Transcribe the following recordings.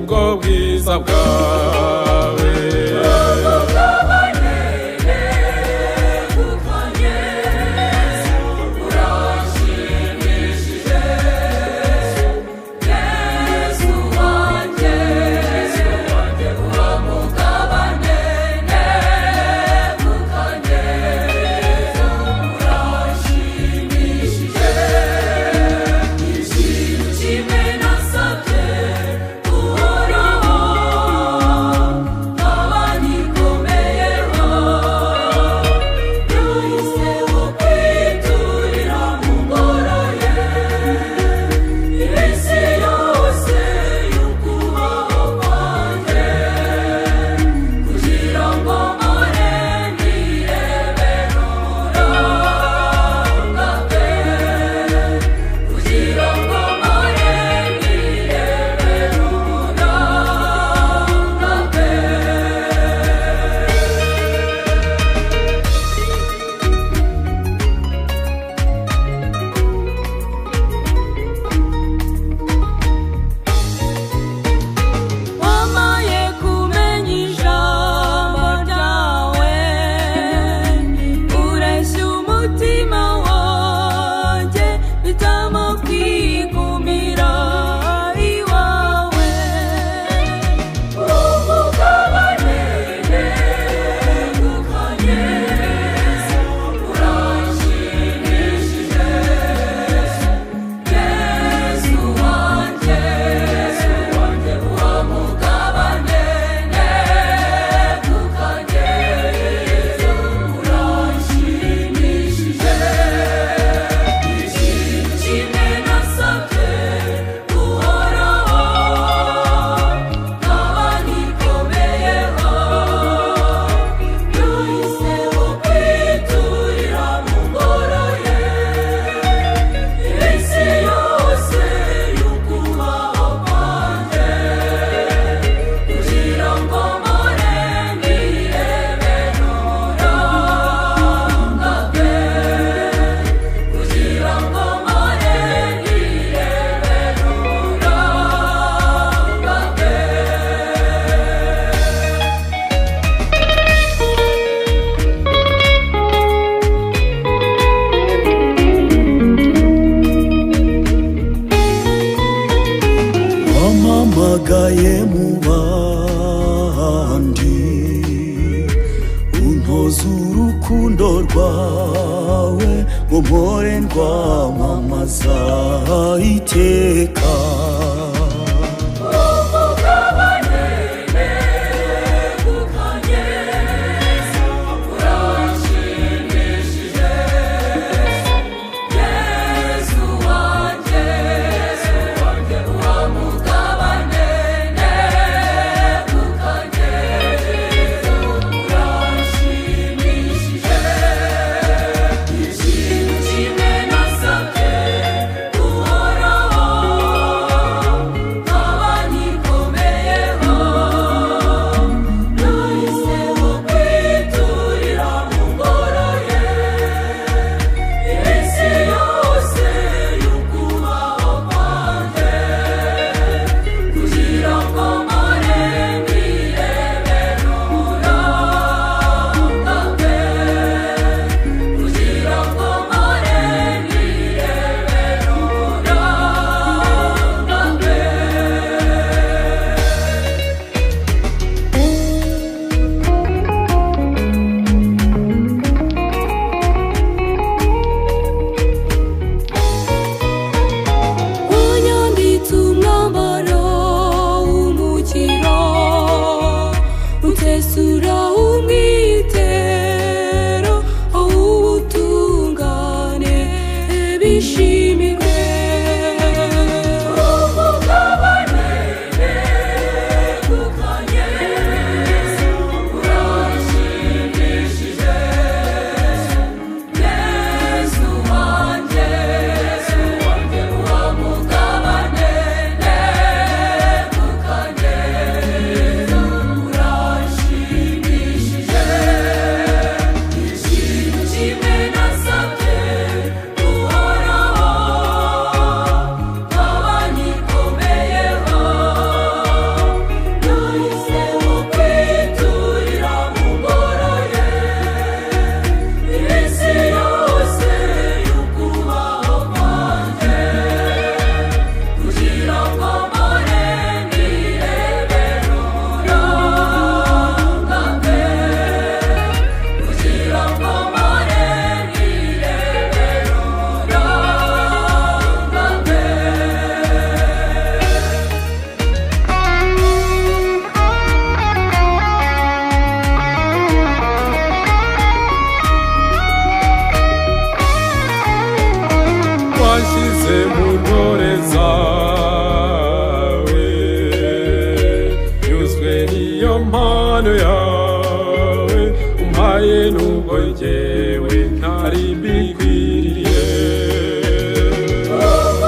ubwo bwiza bwawe. Wampamagaye mu bandi untoza urukundo rwawe ngo mpore ndwamamaza iteka. yawe umpaye nubwo jyewe ntari mbikwiriye. Oh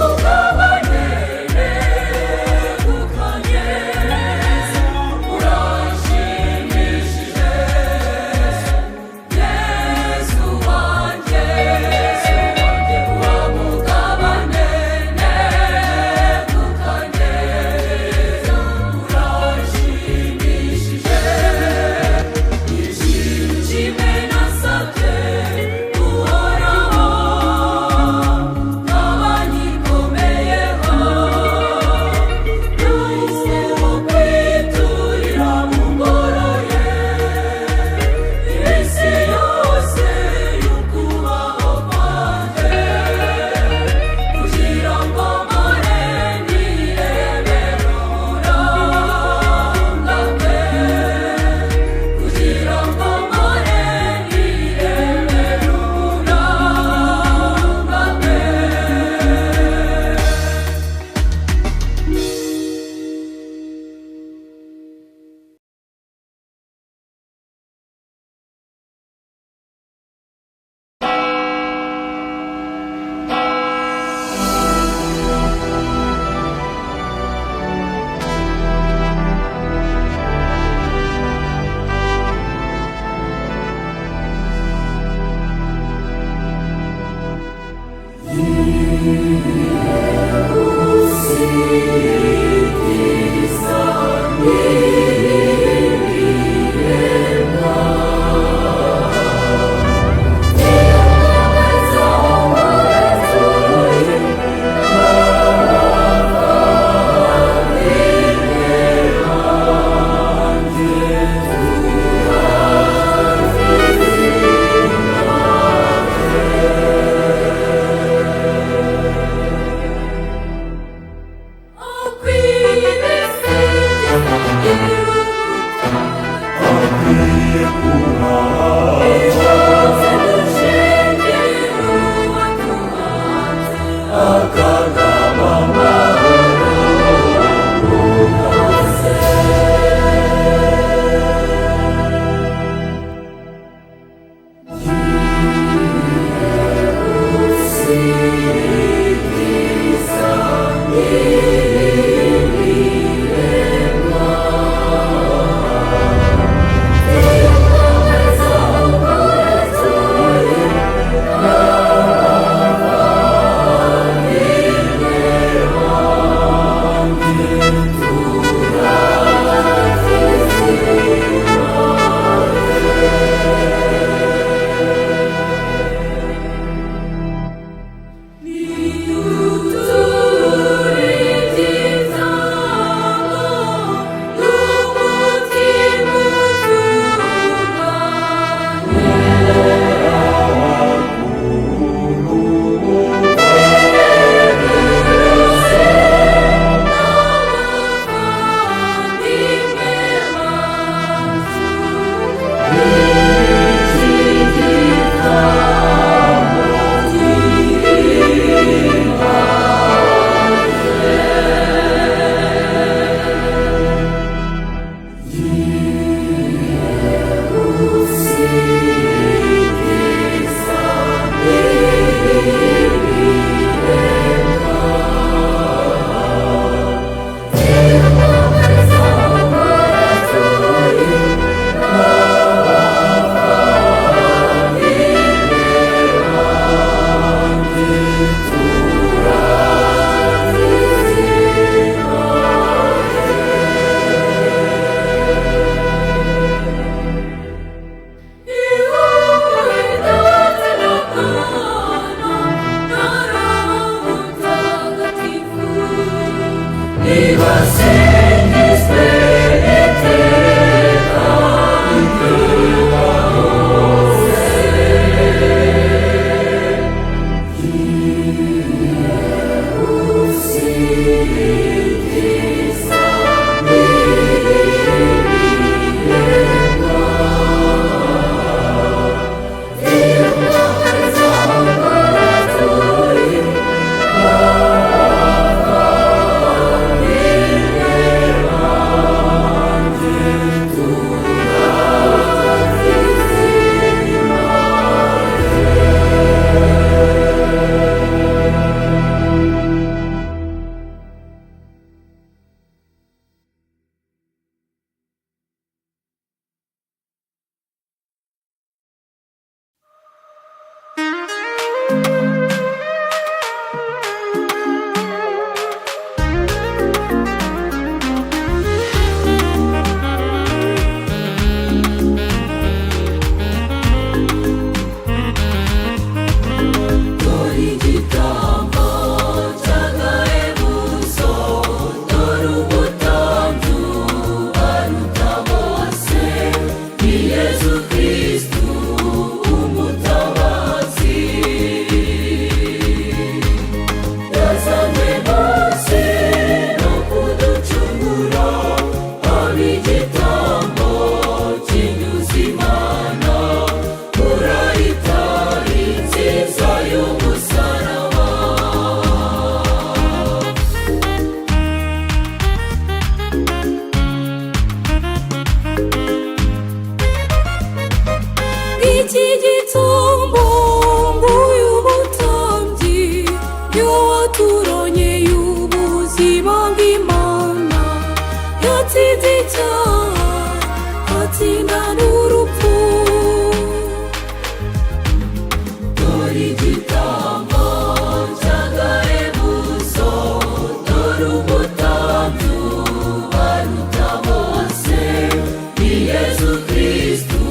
Kristu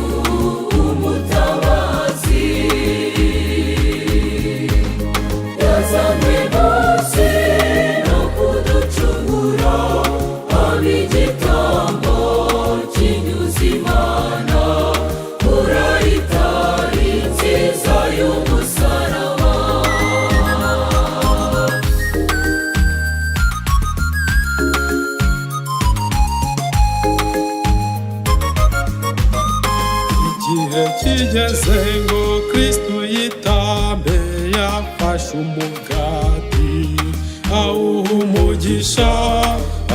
umutabazi yazanywe munsi no kuducungura aba igitambo kinyuze Imana urayitari nziza y'umusaraba igihe kigeze ngo Kristu yitambe yafashe umugati awuha umugisha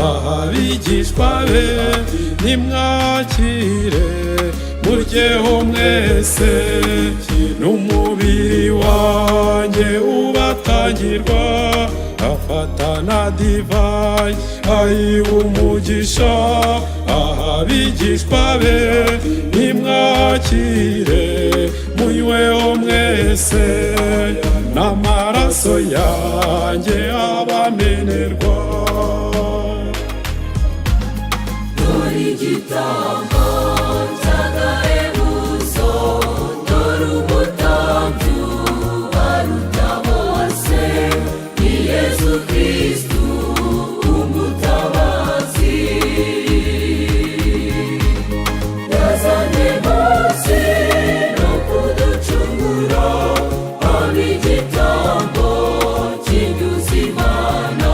aha abigishwa be nimwakire muryeho mwese n'umubiri wanjye ubatangirwa afata na divayi ayiha umugisha aha abigishwa be nimwakire munyweho mwese n'amaraso yanjye abamenerwa dore igitambo cy'agahebuzo dore umutambyi aruta bose ni Yesu Kristu umutabazi yazanye munsi no kuducungura aba igitambo kinyuze Imana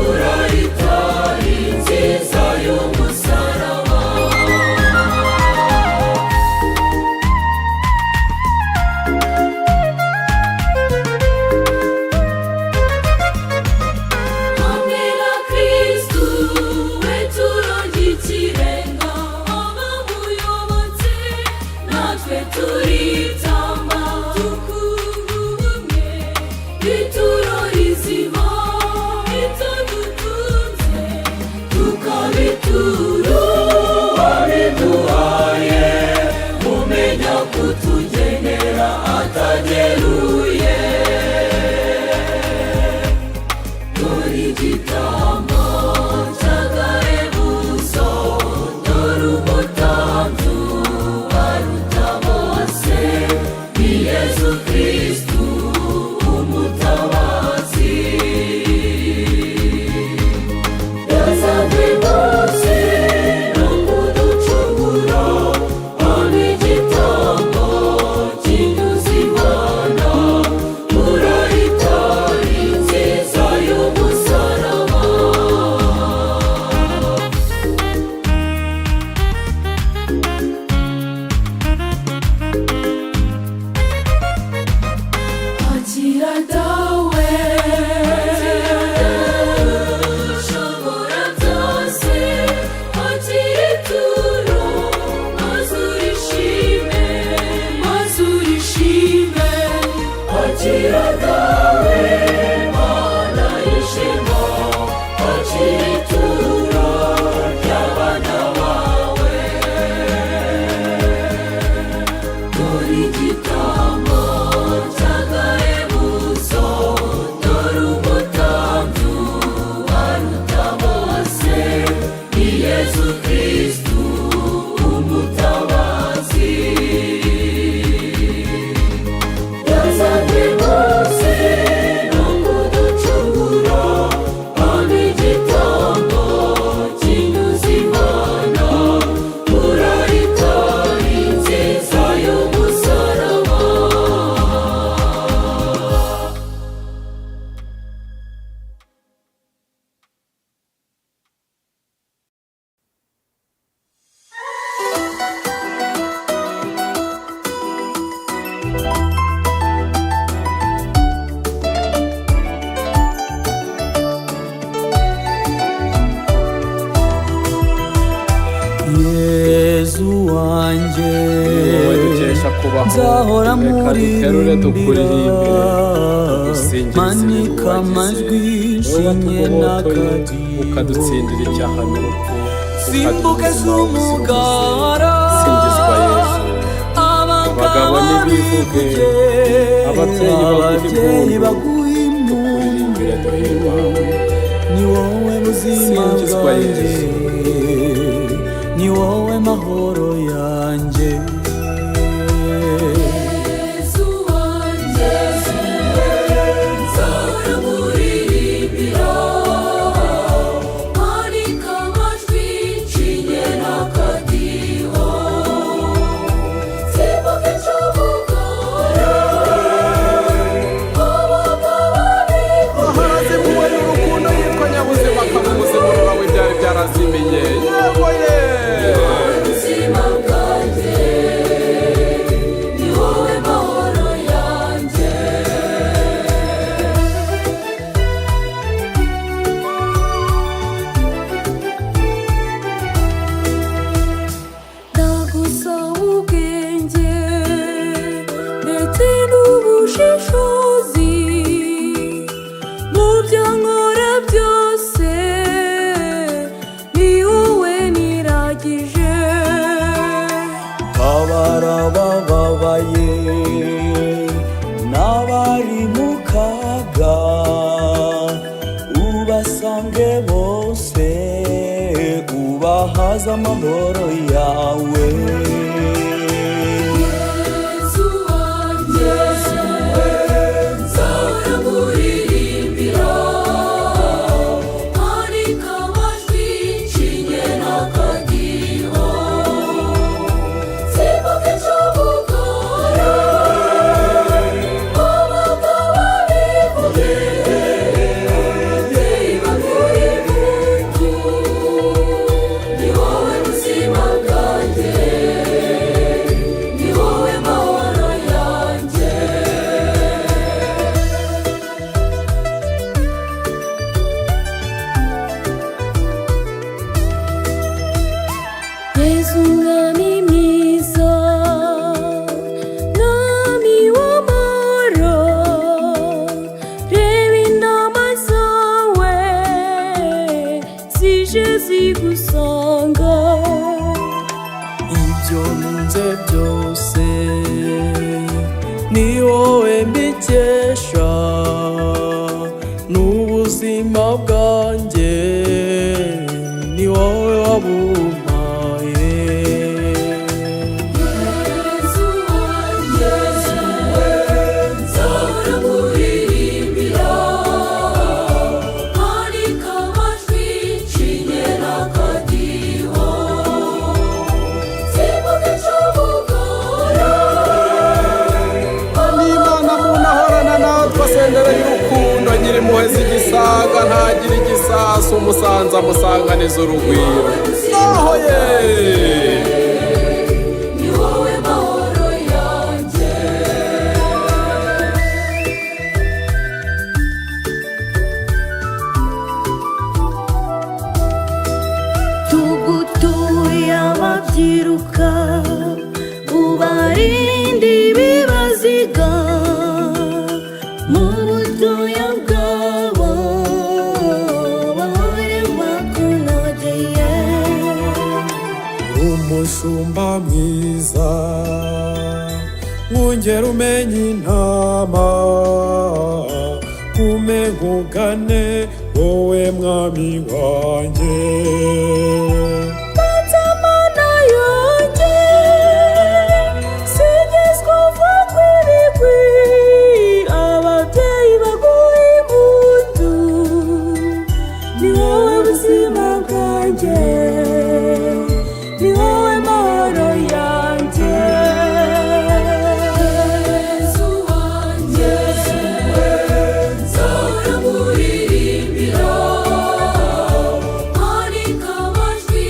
urayitari nziza y'umusaraba hamwe na Kristu we turonka ikirenga abamuyobotse natwe turitamba tukunga ubumwe ituro rizima itadutunze tukabitura wabiduhaye mumenya kutugenera atageruye dore igitambo cy'agahebuzo dore umutambyi aruta bose ni Yesu Kristu umutabazi yazanywe munsi no kuducungura aba igitambo kinyuze Imana urayitari nziza y'umusaraba akira dawe ushobora byose akira ituro maze urishime akira dawe Mana y'ishema akira ituro ry'abana bawe dore igitambo cy'agahebuzo dore umutambyi aruta bose ni Yesu Kristu umutabazi yazanywe munsi no kuducungura aba igitambo kinyuze Imana urayitari nziza y'umusaraba Yezu wanjye wowe dukesha kubaho nzahora reka duterure tukuririmbire dusingirize manika amajwi nshinye n'akadiho ukadutsindira icyaha n'urupfu simbuke z'umugara singizwa Yesu abagabo n'ibivuge ababyeyi baguhe impundu tukuririmbire duhimbawe ni wowe buzima singizwa bwanjye Yesu ni wowe mahoro yanjye. Yesu wanjye, nzahora nkuririmbira, manika amajwi nshinge n'akadiho, simbuke ncubugara aharazimuwe n'urukundo yitwa nyabuzima akaba umuzimuro wawe byari byarazimiye. Yego ye ubuzima bwanjye, ni wowe mahoro yanjye. Ndagusaba ubwenge ndetse n'ubushishozi mu byo nkora byose, ni wowe niragije. Abarababaye n'abari mu kaga, ubasange bose, ubahaze amahoro yawe. Yesu wanjye, nzahora nkuririmbira, manika amajwi nshinge n'akadiho, simbuke ncubugara abagabo bivuge, baguhe impundu, ni wowe buzima bwanjye, ni wowe mahoro yanjye. Yesu mwami mwiza, mwami w'amahoro, reba intama zawe zije zigusanga. Ibyo ntunze byose ni wowe mbikesha, n'ubuzima bwanjye ni wowe wabumpaye. Yesu wanjye, nzahora nkuririmbira, manika amajwi nshinge n'akadiho, simbuke ncubugara n'Imana muntu ahorana nawe twasendera y'urukundo, nyir'impuhwe z'igisaga ntagira igisasu, umusanze amusanganiza urugwiro. Naho ye ni wowe mahoro yanjye. Tugutuye ababyiruka, ubarinde ibibaziga, mu butoya bwabo bahore bakunogeye. umushumba mwiza, mwungere umenye intama, ume nkugane wowe mwami wanjye. Mana yanjye, singizwa uvuga ibigwi, ababyeyi baguhe impundu, ni wowe buzima bwanjye, ni wowe mahoro yanjye. Yesu wanjye, nzahora nkuririmbira, manika amajwi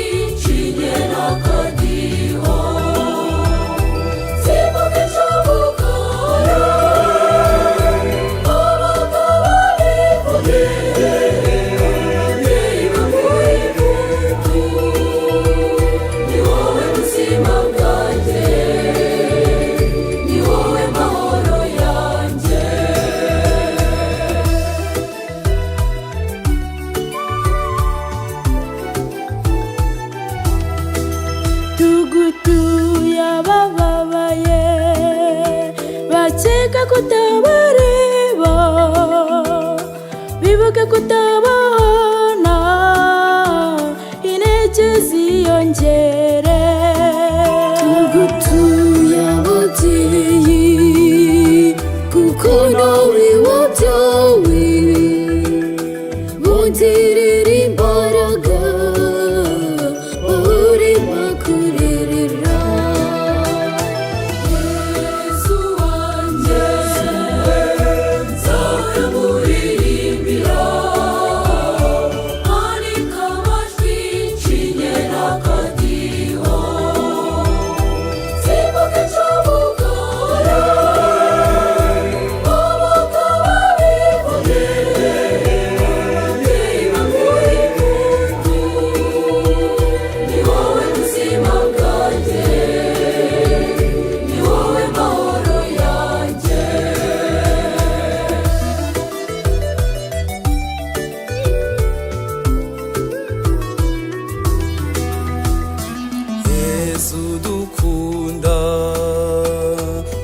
dukunda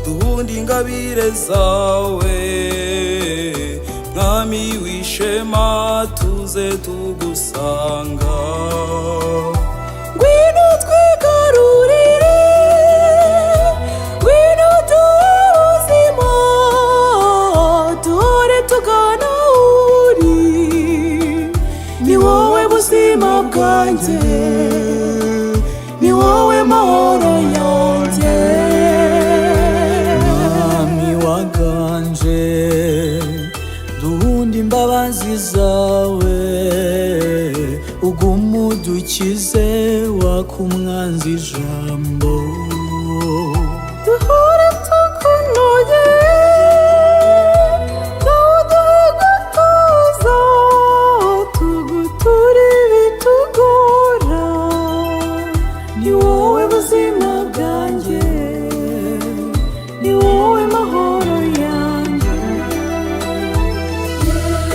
duhunda ingabire zawe mwami w'ishema tuze tugusanga ngwino twigarurire ngwino tubuzima duhore tugana uri ni wowe buzima bwanjye ni wowe mahoro yanjye mwami waganje duhunda imbabazi zawe ugumudukize wakumwanza ijambo duhore tukunoye tugutuza tuguture ibitugora ni wowe buzima bwanjye ni wowe mahoro yanjye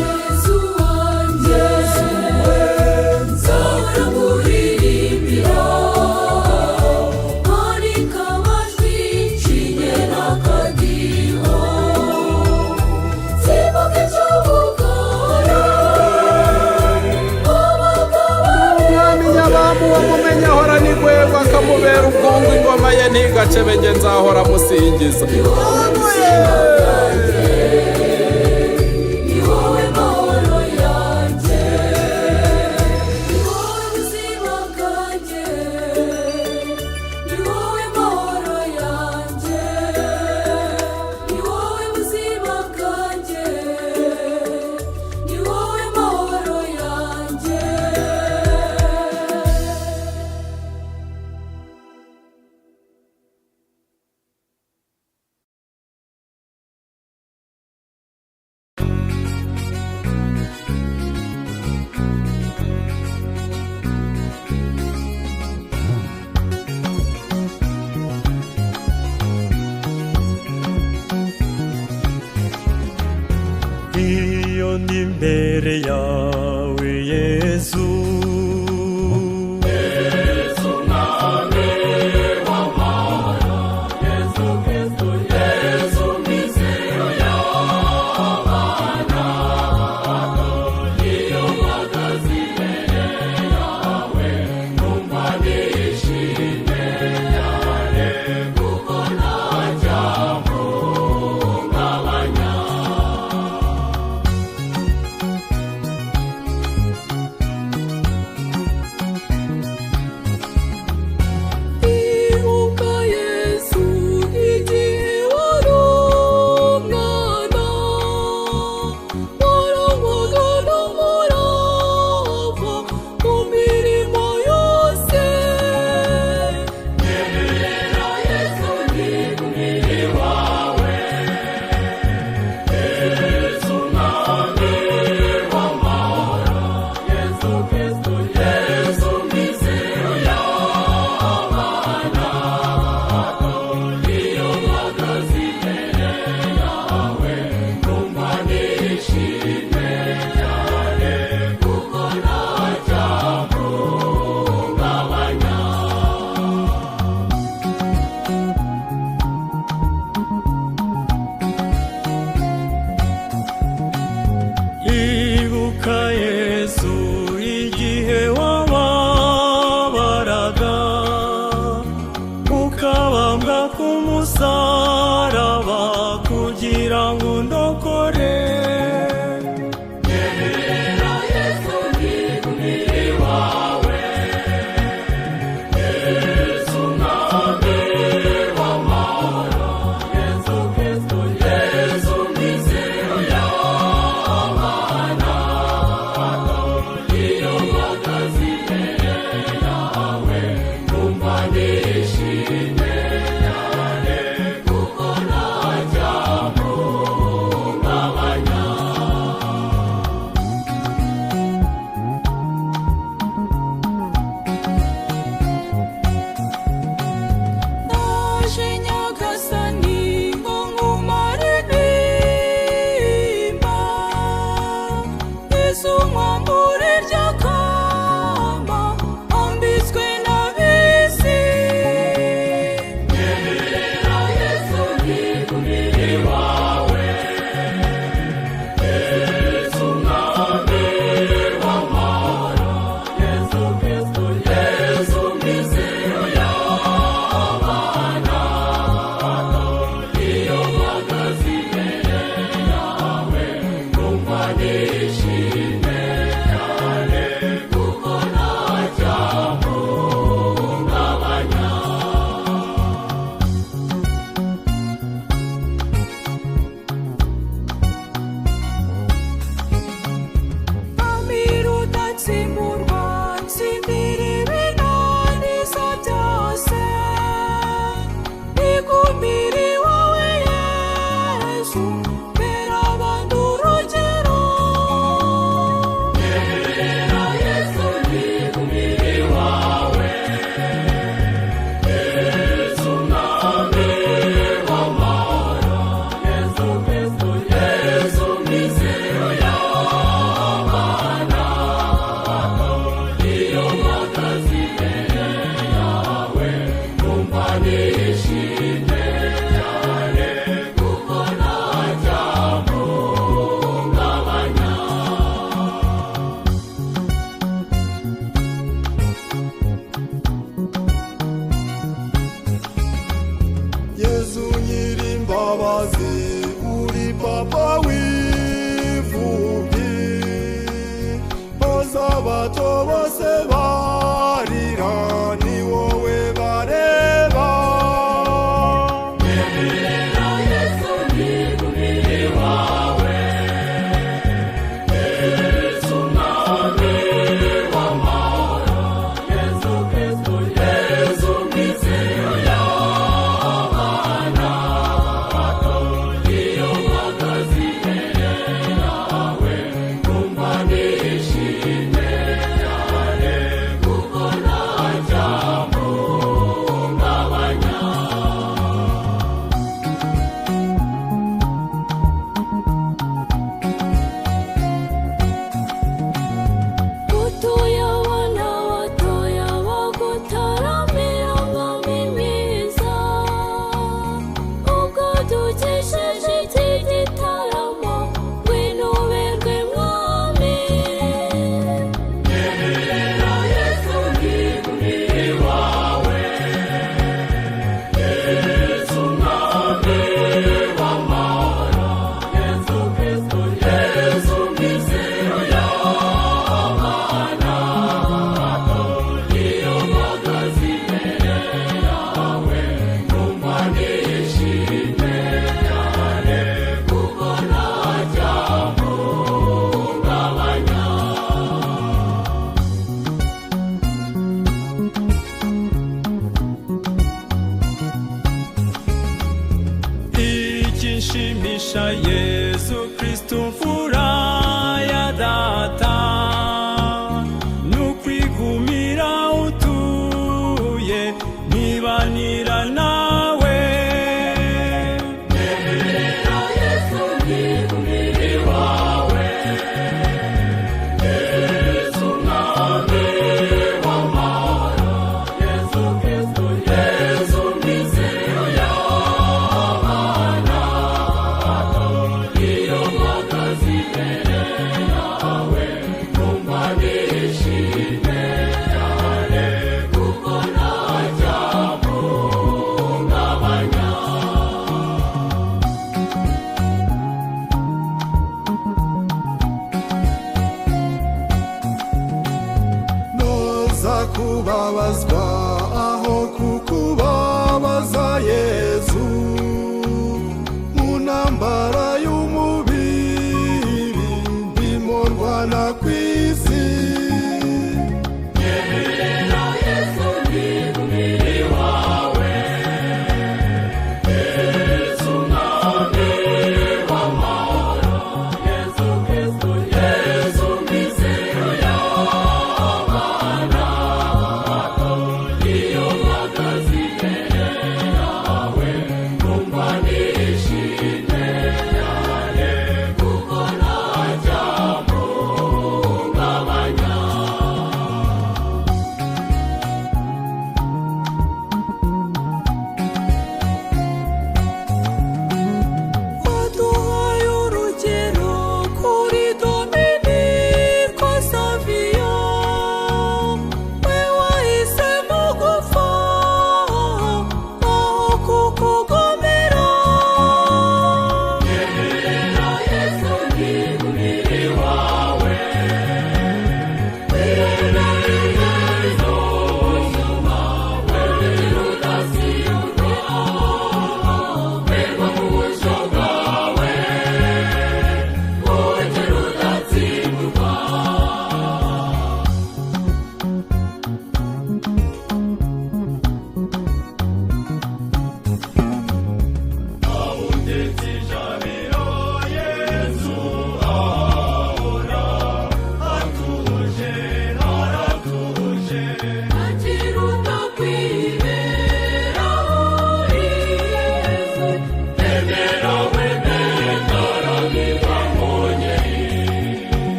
Yesu wanjye nzahora nkuririmbira manika amajwi nshinge n'akadiho simbuke cy'ubugara umwami nyabamu wamumenya ahora nigwego akamubera ubwungu ingoma ye ntigacebenge nzahora musingiza ni wowe mahoro yanjye ni wowe buzima bwanjye ni wowe mahoro yanjye ni wowe buzima bwanjye ni wowe mahoro yanjye iyo ndi imbere yawe Yesu Ibuka Yesu igihe wari umwana warangwaga n'umurava mu mirimo yose Nyemera Yesu ndigumire wawe Yesu mwami w'amahoro Yesu Kristo Yesu mizero y'abana iyo mpagaze imbere yawe numva nishimye cyane kuko ntajya mpungabanya ibuka Yesu igihe wababaraga ukabambwa ku musaraba kugira ngo undokore Nyemera Yesu ndigumire wawe Yesu mwami w'amahoro Yesu Kristo Yesu mizero y'abana iyo mpagaze imbere yawe numva nishimye cyane kuko ntajya mpungabanya nishimye cyane kuko ntacyahungabanya. Yesu nyirimbabazi uri papa w'imfubyi, abato bose barira ni wowe bareba. Nyemera Yesu nigumire wawe, Yesu mwami w'amahoro, Yesu Kristo, Yesu mizero y'abana bato. Iyo mpagaze imbere yawe numva nishimye cyane kuko ntacyahungabanya. Utuye abana batoya bagutaramira mwami mwiza, ubwo dukesheje iki gitaramo ngwino uberwe mwami. Nyemera Yesu nigumire wawe, Yesu mwami w'amahoro, Yesu Kristo, Yesu mizero y'abana bato. Iyo mpagaze imbere yawe numva nishimye cyane kuko ntacyahungabanya. ikinshimisha Yesu Kristo